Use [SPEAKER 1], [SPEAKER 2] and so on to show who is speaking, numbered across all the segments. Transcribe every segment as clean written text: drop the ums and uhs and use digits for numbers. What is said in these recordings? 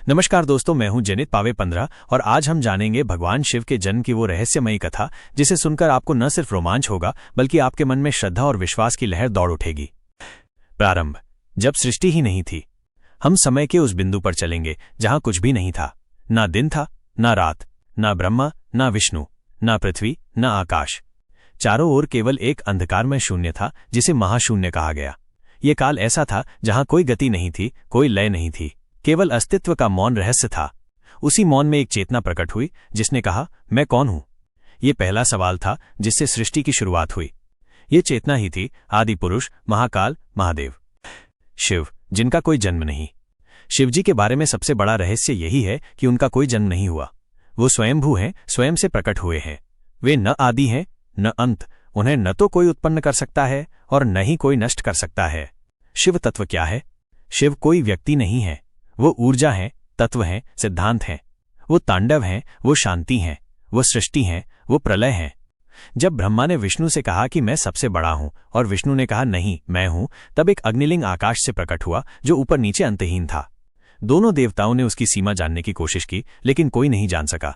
[SPEAKER 1] नमस्कार दोस्तों, मैं हूं जनित पावे 15 और आज हम जानेंगे भगवान शिव के जन्म की वो रहस्यमयी कथा जिसे सुनकर आपको न सिर्फ रोमांच होगा बल्कि आपके मन में श्रद्धा और विश्वास की लहर दौड़ उठेगी। प्रारंभ। जब सृष्टि ही नहीं थी। हम समय के उस बिंदु पर चलेंगे जहां कुछ भी नहीं था। ना दिन था, ना रात, ना ब्रह्मा, ना विष्णु, ना पृथ्वी, ना आकाश। चारों ओर केवल एक अंधकारमय शून्य था जिसे महाशून्य कहा गया। ये काल ऐसा था जहां कोई गति नहीं थी, कोई लय नहीं थी, केवल अस्तित्व का मौन रहस्य था। उसी मौन में एक चेतना प्रकट हुई जिसने कहा, मैं कौन हूं? ये पहला सवाल था जिससे सृष्टि की शुरुआत हुई। ये चेतना ही थी आदि पुरुष, महाकाल, महादेव, शिव, जिनका कोई जन्म नहीं। शिवजी के बारे में सबसे बड़ा रहस्य यही है कि उनका कोई जन्म नहीं हुआ। वो स्वयंभू हैं, स्वयं से प्रकट हुए हैं। वे न आदि हैं न अंत। उन्हें न तो कोई उत्पन्न कर सकता है और न ही कोई नष्ट कर सकता है। शिव तत्व क्या है? शिव कोई व्यक्ति नहीं है। वो ऊर्जा है, तत्व हैं, सिद्धांत हैं। वो तांडव हैं, वो शांति हैं, वो सृष्टि हैं, वो प्रलय हैं। जब ब्रह्मा ने विष्णु से कहा कि मैं सबसे बड़ा हूं और विष्णु ने कहा नहीं मैं हूं, तब एक अग्निलिंग आकाश से प्रकट हुआ जो ऊपर नीचे अंतहीन था। दोनों देवताओं ने उसकी सीमा जानने की कोशिश की लेकिन कोई नहीं जान सका।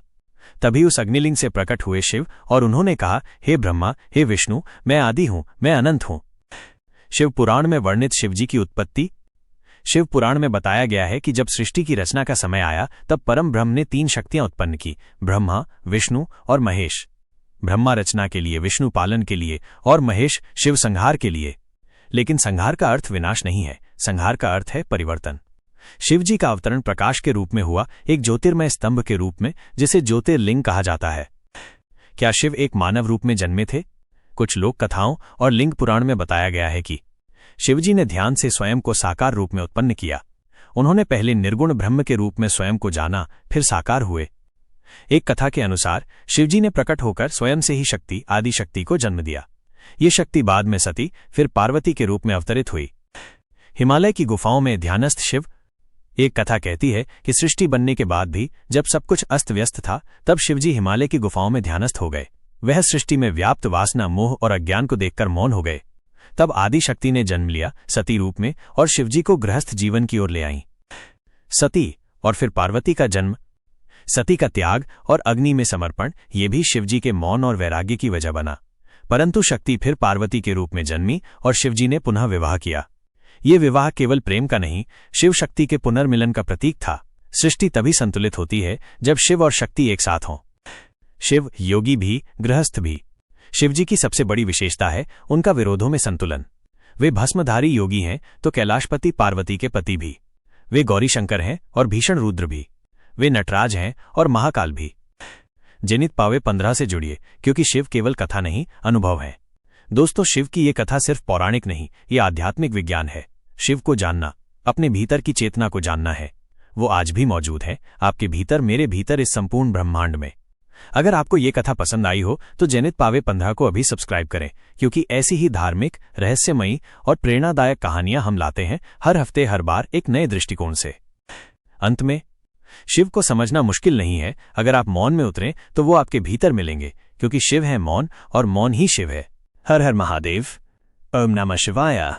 [SPEAKER 1] तभी उस अग्निलिंग से प्रकट हुए शिव और उन्होंने कहा, हे ब्रह्मा, हे विष्णु, मैं आदि हूं, मैं अनंत हूं। शिव पुराण में वर्णित शिवजी की उत्पत्ति। शिव पुराण में बताया गया है कि जब सृष्टि की रचना का समय आया तब परम ब्रह्म ने 3 शक्तियां उत्पन्न की, ब्रह्मा, विष्णु और महेश। ब्रह्मा रचना के लिए, विष्णु पालन के लिए और महेश शिव संहार के लिए। लेकिन संहार का अर्थ विनाश नहीं है, संहार का अर्थ है परिवर्तन। शिवजी का अवतरण प्रकाश के रूप में हुआ, एक ज्योतिर्मय स्तंभ के रूप में जिसे ज्योतिर्लिंग कहा जाता है। क्या शिव एक मानव रूप में जन्मे थे? कुछ लोक कथाओं और लिंग पुराण में बताया गया है कि शिवजी ने ध्यान से स्वयं को साकार रूप में उत्पन्न किया। उन्होंने पहले निर्गुण ब्रह्म के रूप में स्वयं को जाना, फिर साकार हुए। एक कथा के अनुसार शिवजी ने प्रकट होकर स्वयं से ही शक्ति, आदि शक्ति को जन्म दिया। ये शक्ति बाद में सती, फिर पार्वती के रूप में अवतरित हुई। हिमालय की गुफाओं में ध्यानस्थ शिव। एक कथा कहती है कि सृष्टि बनने के बाद भी जब सब कुछ अस्त व्यस्त था तब शिवजी हिमालय की गुफाओं में ध्यानस्थ हो गए। वह सृष्टि में व्याप्त वासना, मोह और अज्ञान को देखकर मौन हो गए। तब आदि शक्ति ने जन्म लिया सती रूप में और शिवजी को गृहस्थ जीवन की ओर ले आईं। सती और फिर पार्वती का जन्म, सती का त्याग और अग्नि में समर्पण, ये भी शिवजी के मौन और वैराग्य की वजह बना। परंतु शक्ति फिर पार्वती के रूप में जन्मी और शिवजी ने पुनः विवाह किया। ये विवाह केवल प्रेम का नहीं, शिव शक्ति के पुनर्मिलन का प्रतीक था। सृष्टि तभी संतुलित होती है जब शिव और शक्ति एक साथ हों। शिव योगी भी, गृहस्थ भी। शिवजी की सबसे बड़ी विशेषता है उनका विरोधों में संतुलन। वे भस्मधारी योगी हैं तो कैलाशपति पार्वती के पति भी। वे गौरी शंकर हैं और भीषण रुद्र भी। वे नटराज हैं और महाकाल भी। जनित पावे 15 से जुड़िए क्योंकि शिव केवल कथा नहीं, अनुभव है। दोस्तों, शिव की ये कथा सिर्फ पौराणिक नहीं, ये आध्यात्मिक विज्ञान है। शिव को जानना, अपने भीतर की चेतना को जानना है। वो आज भी मौजूद है, आपके भीतर, मेरे भीतर, इस संपूर्ण ब्रह्मांड में। अगर आपको ये कथा पसंद आई हो तो जनित पावे 15 को अभी सब्सक्राइब करें क्योंकि ऐसी ही धार्मिक, रहस्यमयी और प्रेरणादायक कहानियां हम लाते हैं हर हफ्ते, हर बार एक नए दृष्टिकोण से। अंत में, शिव को समझना मुश्किल नहीं है। अगर आप मौन में उतरें तो वो आपके भीतर मिलेंगे क्योंकि शिव है मौन और मौन ही शिव है। हर हर महादेव। ओम नमः शिवाय।